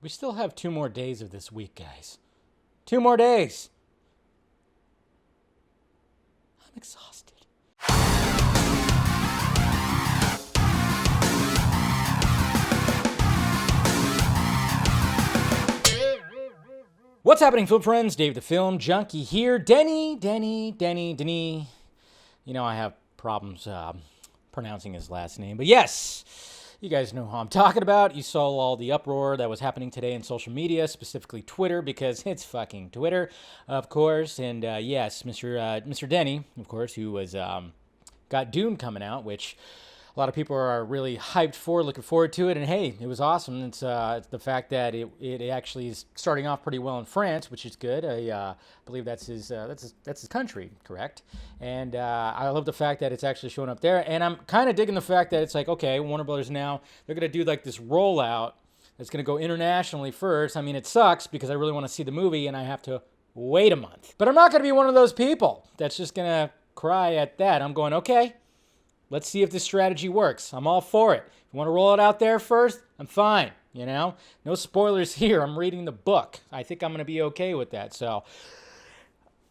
We still have 2 more days of this week, guys. 2 more days. I'm exhausted. What's happening, film friends? Dave the Film Junkie here. Denis. You know I have problems pronouncing his last name. But yes, you guys know who I'm talking about. You saw all the uproar that was happening today in social media, specifically Twitter, because it's fucking Twitter, of course. And yes, Mr. Denis, of course, who was got Dune coming out, which a lot of people are really hyped for, looking forward to it. And hey, it was awesome. It's the fact that it actually is starting off pretty well in France, which is good. I believe that's his country, correct? And I love the fact that it's actually showing up there. And I'm kind of digging the fact that it's like, okay, Warner Brothers now, they're going to do like this rollout that's going to go internationally first. I mean, it sucks because I really want to see the movie and I have to wait a month. But I'm not going to be one of those people that's just going to cry at that. I'm going, okay, let's see if this strategy works. I'm all for it. If you want to roll it out there first, I'm fine. You know, no spoilers here. I'm reading the book. I think I'm going to be okay with that. So,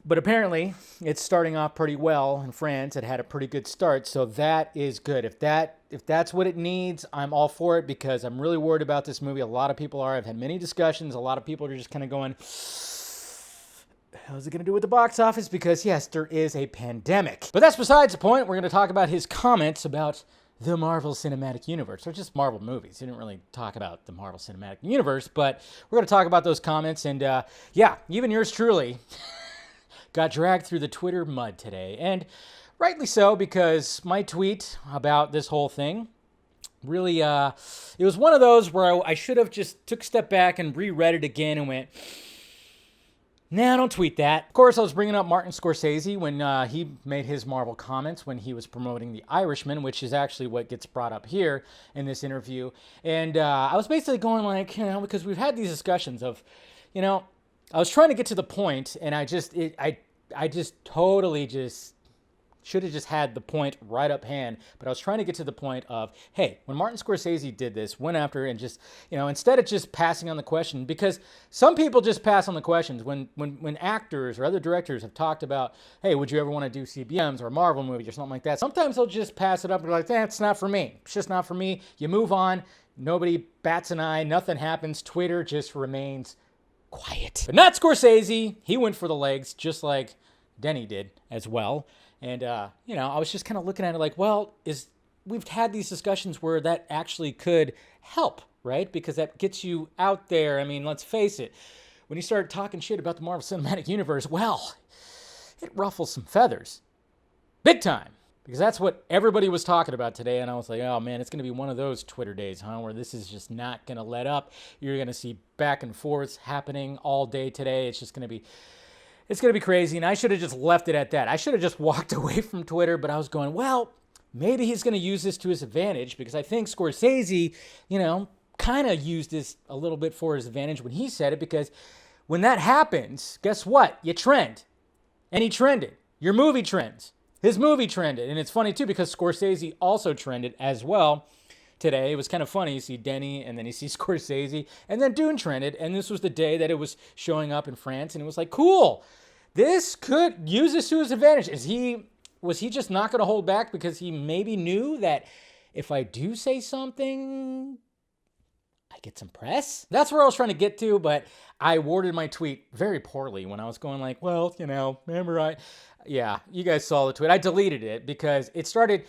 but apparently it's starting off pretty well in France. It had a pretty good start. So that is good. If that's what it needs, I'm all for it because I'm really worried about this movie. A lot of people are. I've had many discussions. A lot of people are just kind of going, how's it going to do with the box office? Because yes, there is a pandemic. But that's besides the point. We're going to talk about his comments about the Marvel Cinematic Universe, or just Marvel movies. He didn't really talk about the Marvel Cinematic Universe, but we're going to talk about those comments. And yeah, even yours truly got dragged through the Twitter mud today. And rightly so, because my tweet about this whole thing really, it was one of those where I should have just took a step back and reread it again and went, nah, don't tweet that. Of course, I was bringing up Martin Scorsese when he made his Marvel comments when he was promoting The Irishman, which is actually what gets brought up here in this interview. And I was basically going like, you know, because we've had these discussions of, you know, I was trying to get to the point, and I just totally just should have just had the point right up hand, but I was trying to get to the point of, hey, when Martin Scorsese did this, went after and just, you know, instead of just passing on the question, because some people just pass on the questions when actors or other directors have talked about, hey, would you ever want to do CBMs or a Marvel movie or something like that? Sometimes they'll just pass it up and be like, it's not for me. It's just not for me. You move on. Nobody bats an eye. Nothing happens. Twitter just remains quiet. But not Scorsese. He went for the legs, just like Denis did as well. And, you know, I was just kind of looking at it like, well, we've had these discussions where that actually could help, right? Because that gets you out there. I mean, let's face it. When you start talking shit about the Marvel Cinematic Universe, well, it ruffles some feathers. Big time. Because that's what everybody was talking about today. And I was like, oh, man, it's going to be one of those Twitter days, huh? Where this is just not going to let up. You're going to see back and forths happening all day today. It's just going to be... It's going to be crazy, and I should have just left it at that. I should have just walked away from Twitter, but I was going, well, maybe he's going to use this to his advantage, because I think Scorsese, you know, kind of used this a little bit for his advantage when he said it, because when that happens, guess what? You trend. And he trended. Your movie trends. His movie trended. And it's funny, too, because Scorsese also trended as well today. It was kind of funny. You see Denis, and then you see Scorsese, and then Dune trended, and this was the day that it was showing up in France, and it was like, cool. This could use this to his advantage. Was he just not going to hold back because he maybe knew that if I do say something, I get some press? That's where I was trying to get to, but I worded my tweet very poorly when I was going like, well, you know, remember yeah, you guys saw the tweet. I deleted it because it started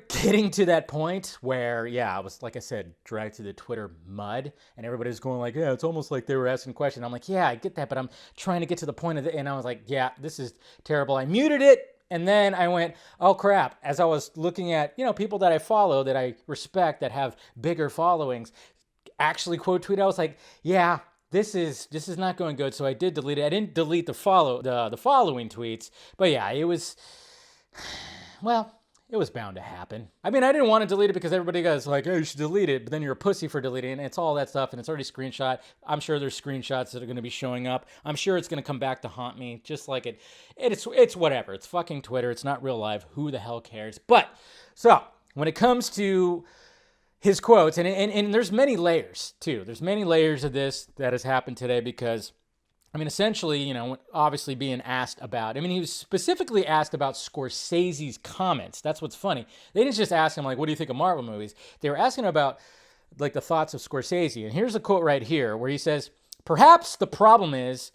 getting to that point where, yeah, I was, like I said, dragged through the Twitter mud, and everybody's going like, yeah, it's almost like they were asking questions. I'm like, yeah, I get that, but I'm trying to get to the point of it, and I was like, yeah, this is terrible. I muted it, and then I went, oh, crap. As I was looking at, you know, people that I follow, that I respect, that have bigger followings, actually quote tweet, I was like, yeah, this is not going good, so I did delete it. I didn't delete the following tweets, but yeah, it was, well, it was bound to happen. I mean, I didn't want to delete it because everybody goes like, oh, you should delete it, but then you're a pussy for deleting it, and it's all that stuff, and it's already screenshot. I'm sure there's screenshots that are going to be showing up. I'm sure it's going to come back to haunt me, just like it's whatever. It's fucking Twitter. It's not real life. Who the hell cares? But, so, when it comes to his quotes, and there's many layers too. There's many layers of this that has happened today because, I mean, essentially, obviously being asked about, he was specifically asked about Scorsese's comments. That's what's funny. They didn't just ask him, like, what do you think of Marvel movies? They were asking about, like, the thoughts of Scorsese. And here's a quote right here where he says, "Perhaps the problem is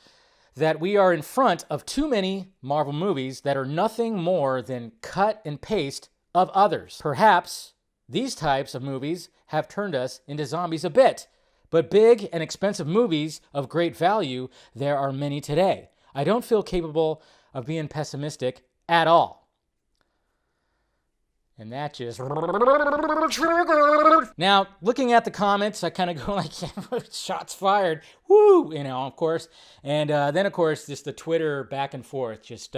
that we are in front of too many Marvel movies that are nothing more than cut and paste of others. Perhaps these types of movies have turned us into zombies a bit. But big and expensive movies of great value, there are many today. I don't feel capable of being pessimistic at all." And that just... Now, looking at the comments, I kind of go like, shots fired. Woo! Of course. And then, of course, just the Twitter back and forth just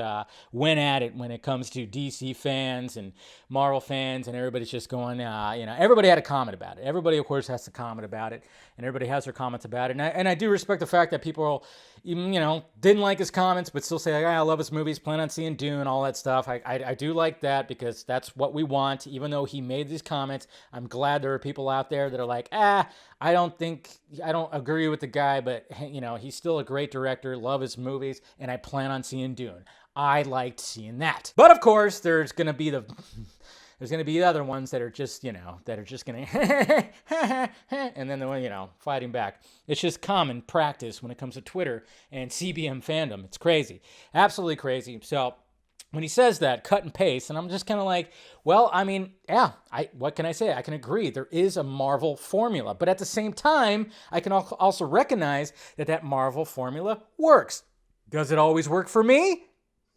went at it when it comes to DC fans and Marvel fans, and everybody's just going, everybody had a comment about it. Everybody, of course, has to comment about it, and everybody has their comments about it. And I do respect the fact that people, didn't like his comments, but still say, like, I love his movies, plan on seeing Dune, all that stuff. I do like that because that's what we want. Even though he made these comments, I'm glad there are people out there that are like, I don't agree with the guy, but he's still a great director, love his movies, and I plan on seeing Dune. I liked seeing that. But of course, there's going to be the other ones that are just, going to, and then the fighting back. It's just common practice when it comes to Twitter and CBM fandom. It's crazy. Absolutely crazy. So when he says that, cut and paste, and I'm just kind of like, well, what can I say? I can agree. There is a Marvel formula. But at the same time, I can also recognize that Marvel formula works. Does it always work for me?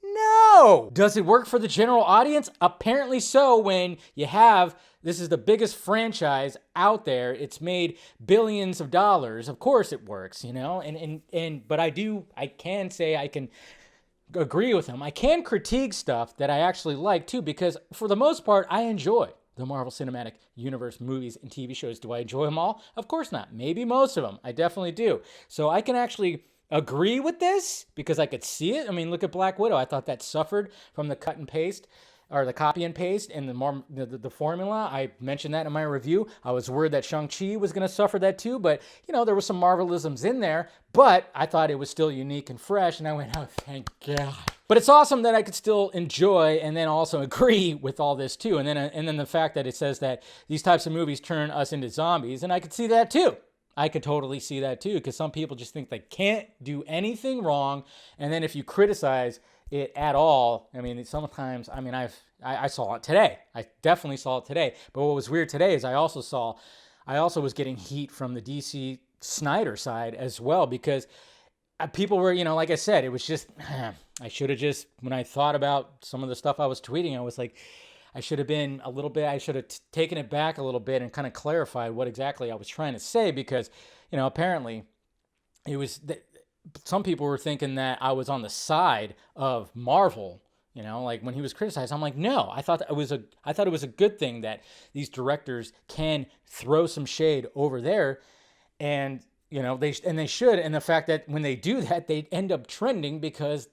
No. Does it work for the general audience? Apparently so. When you have, this is the biggest franchise out there, it's made billions of dollars. Of course it works, but I can say I can agree with him. I can critique stuff that I actually like too, because for the most part, I enjoy the Marvel Cinematic Universe movies and TV shows. Do I enjoy them all? Of course not. Maybe most of them. I definitely do. So I can actually agree with this because I could see it. Look at Black Widow. I thought that suffered from the cut and paste, or the copy and paste, and the formula. I mentioned that in my review. I was worried that Shang-Chi was going to suffer that too, but there was some Marvelisms in there, but I thought it was still unique and fresh, and I went, oh, thank God. But it's awesome that I could still enjoy and then also agree with all this too, and then the fact that it says that these types of movies turn us into zombies, and I could see that too. I could totally see that too, because some people just think they can't do anything wrong, and then if you criticize it at all, sometimes, I saw it today. I definitely saw it today. But what was weird today is I also was getting heat from the DC Snyder side as well, because people were, like I said, it was just, I should have just, when I thought about some of the stuff I was tweeting, I was like, I should have taken it back a little bit and kind of clarified what exactly I was trying to say, because, apparently it was, some people were thinking that I was on the side of Marvel, like when he was criticized. I'm like, no, I thought it was a good thing that these directors can throw some shade over there, and they should. And the fact that when they do that, they end up trending because,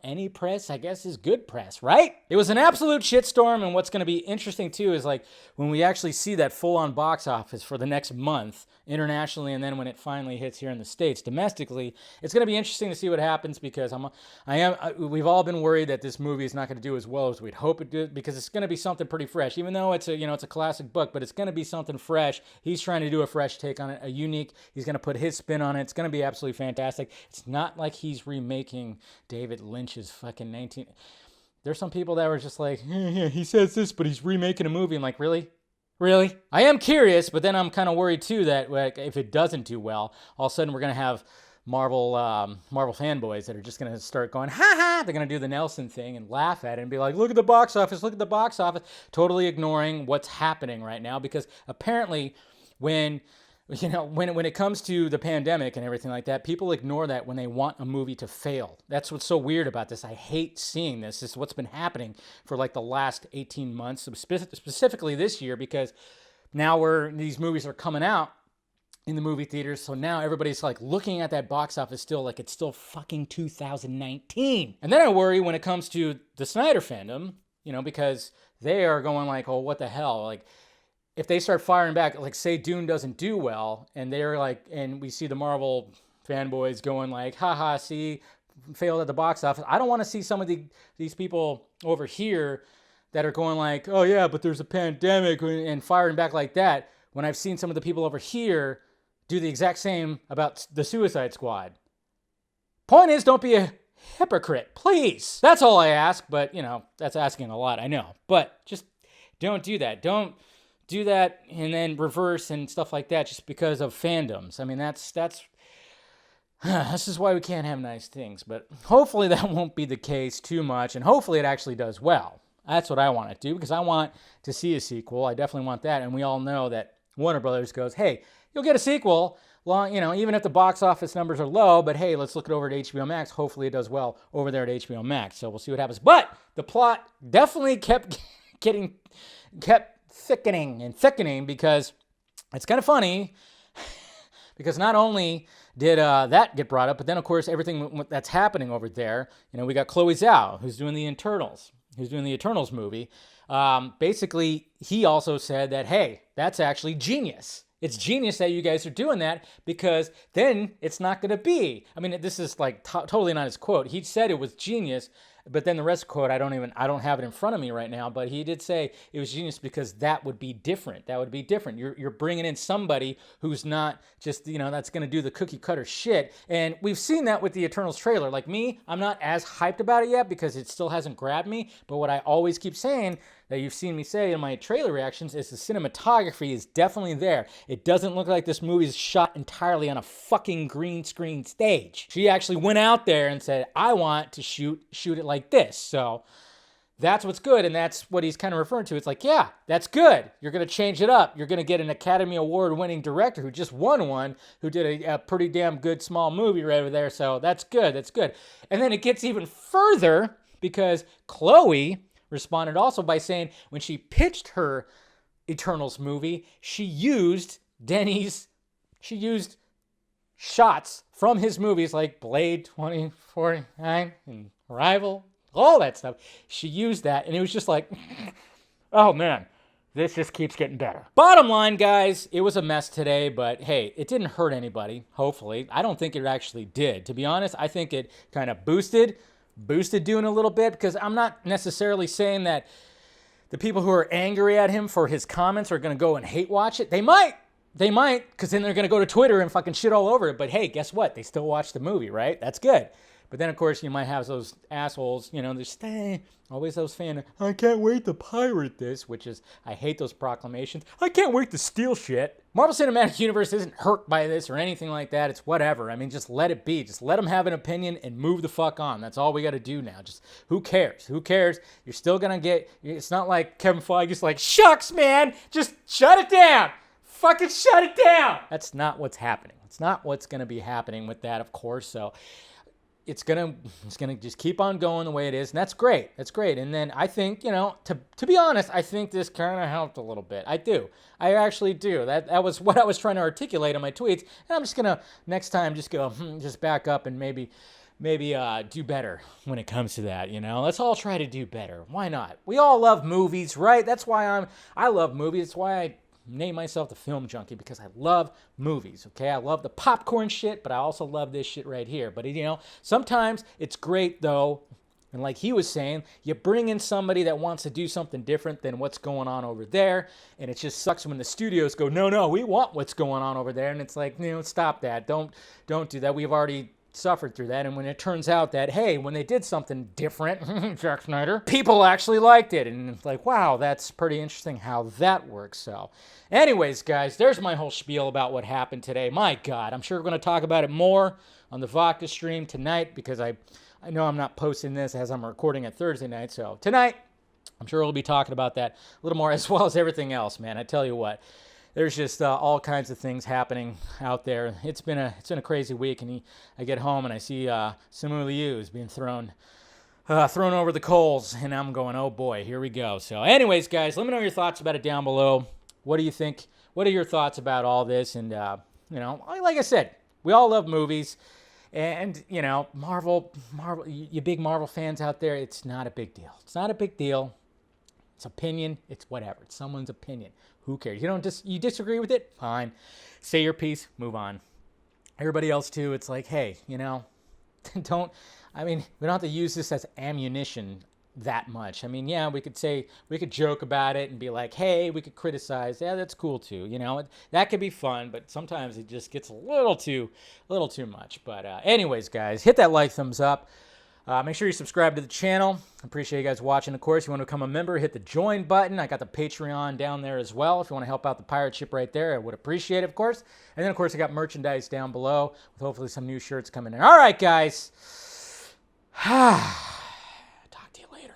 any press, I guess, is good press, right? It was an absolute shitstorm. And what's going to be interesting too is like when we actually see that full-on box office for the next month internationally, and then when it finally hits here in the States domestically, it's going to be interesting to see what happens, because we've all been worried that this movie is not going to do as well as we'd hope it did, because it's going to be something pretty fresh, even though it's a classic book, but it's going to be something fresh. He's trying to do a fresh take on it, a unique, he's going to put his spin on it. It's going to be absolutely fantastic. It's not like he's remaking David Lynch's fucking 19... There's some people that were just like, yeah, he says this, but he's remaking a movie. I'm like, really? Really? I am curious, but then I'm kind of worried too that if it doesn't do well, all of a sudden we're going to have Marvel fanboys that are just going to start going, ha ha! They're going to do the Nelson thing and laugh at it and be like, look at the box office, totally ignoring what's happening right now, because apparently when it comes to the pandemic and everything like that, people ignore that when they want a movie to fail. That's what's so weird about this. I hate seeing this. This is what's been happening for like the last 18 months, specifically this year, because now these movies are coming out in the movie theaters. So now everybody's like looking at that box office still like it's still fucking 2019. And then I worry when it comes to the Snyder fandom, because they are going like, oh, what the hell? Like, if they start firing back, like say Dune doesn't do well, and they're like, and we see the Marvel fanboys going like, haha, see, failed at the box office. I don't want to see some of these people over here that are going like, oh yeah, but there's a pandemic, and firing back like that, when I've seen some of the people over here do the exact same about the Suicide Squad. Point is, don't be a hypocrite, please. That's all I ask, but that's asking a lot, I know. But just don't do that. Don't do that and then reverse and stuff like that just because of fandoms. I mean, that's this is why we can't have nice things. But hopefully that won't be the case too much, and hopefully it actually does well. That's what I want to do, because I want to see a sequel. I definitely want that, and we all know that Warner Brothers goes, hey, you'll get a sequel, even if the box office numbers are low, but hey, let's look it over at HBO Max. Hopefully it does well over there at HBO Max. So we'll see what happens. But the plot definitely kept thickening and thickening, because it's kind of funny, because not only did that get brought up, but then of course everything that's happening over there, we got Chloe Zhao, who's doing the Eternals movie. Basically, he also said that, hey, that's actually genius. It's genius that you guys are doing that, because then it's not going to be. I mean, this is like totally not his quote. He said it was genius, but then the rest of the quote, I don't have it in front of me right now, but he did say it was genius because that would be different. That would be different. You're bringing in somebody who's not just, that's going to do the cookie cutter shit. And we've seen that with the Eternals trailer. Like me, I'm not as hyped about it yet because it still hasn't grabbed me. But what I always keep saying, that you've seen me say in my trailer reactions, is the cinematography is definitely there. It doesn't look like this movie is shot entirely on a fucking green screen stage. She actually went out there and said, I want to shoot it like this. So that's what's good, and that's what he's kind of referring to. It's like, yeah, that's good. You're going to change it up. You're going to get an Academy Award-winning director who just won one, who did a pretty damn good small movie right over there. So that's good. That's good. And then it gets even further, because Chloe responded also by saying when she pitched her Eternals movie, she used shots from his movies like Blade 2049 and Arrival, all that stuff. She used that, and it was just like, oh man, this just keeps getting better. Bottom line, guys, it was a mess today, but hey, it didn't hurt anybody, hopefully. I don't think it actually did. To be honest, I think it kind of boosted Dune a little bit, because I'm not necessarily saying that the people who are angry at him for his comments are going to go and hate watch it. They might, because then they're going to go to Twitter and fucking shit all over it. But hey, guess what? They still watch the movie, right? That's good. But then, of course, you might have those assholes, there's always those fans, I can't wait to pirate this, which is, I hate those proclamations. I can't wait to steal shit. Marvel Cinematic Universe isn't hurt by this or anything like that. It's whatever. I mean, just let it be. Just let them have an opinion and move the fuck on. That's all we got to do now. Just, who cares? Who cares? You're still going to get, it's not like Kevin Feige's like, shucks, man, just shut it down. Fucking shut it down. That's not what's happening. It's not what's going to be happening with that, of course. So it's gonna just keep on going the way it is, and that's great. That's great. And then I think, to be honest, I think this kind of helped a little bit. I do. I actually do. That was what I was trying to articulate in my tweets. And I'm just gonna next time just go just back up and maybe do better when it comes to that. Let's all try to do better. Why not? We all love movies, right? That's why I love movies. That's why I name myself the Film Junkie, because I love movies, okay? I love the popcorn shit, but I also love this shit right here. But, sometimes it's great, though, and like he was saying, you bring in somebody that wants to do something different than what's going on over there, and it just sucks when the studios go, no, we want what's going on over there, and it's like, stop that. Don't do that. We've already suffered through that. And when it turns out that, hey, when they did something different, Zack Snyder, people actually liked it. And it's like, wow, that's pretty interesting how that works. So anyways, guys, there's my whole spiel about what happened today. My God, I'm sure we're going to talk about it more on the Vodka stream tonight, because I know I'm not posting this as I'm recording it Thursday night. So tonight, I'm sure we'll be talking about that a little more, as well as everything else, man. I tell you what. There's just all kinds of things happening out there. It's been a crazy week, and I get home and I see Simu Liu is being thrown over the coals, and I'm going, oh boy, here we go. So anyways, guys, let me know your thoughts about it down below. What do you think? What are your thoughts about all this? And like I said, we all love movies, and Marvel, you big Marvel fans out there, it's not a big deal. It's not a big deal. It's opinion. It's whatever. It's someone's opinion. Who cares? You disagree with it? Fine. Say your piece. Move on. Everybody else too. It's like, hey, don't. I mean, we don't have to use this as ammunition that much. I mean, yeah, we could joke about it and be like, hey, we could criticize. Yeah, that's cool too. That could be fun, but sometimes it just gets a little too much. But anyways, guys, hit that like, thumbs up. Make sure you subscribe to the channel. Appreciate you guys watching. Of course, you want to become a member, hit the join button. I got the Patreon down there as well. If you want to help out the pirate ship right there, I would appreciate it, of course. And then, of course, I got merchandise down below with hopefully some new shirts coming in. All right, guys. Talk to you later.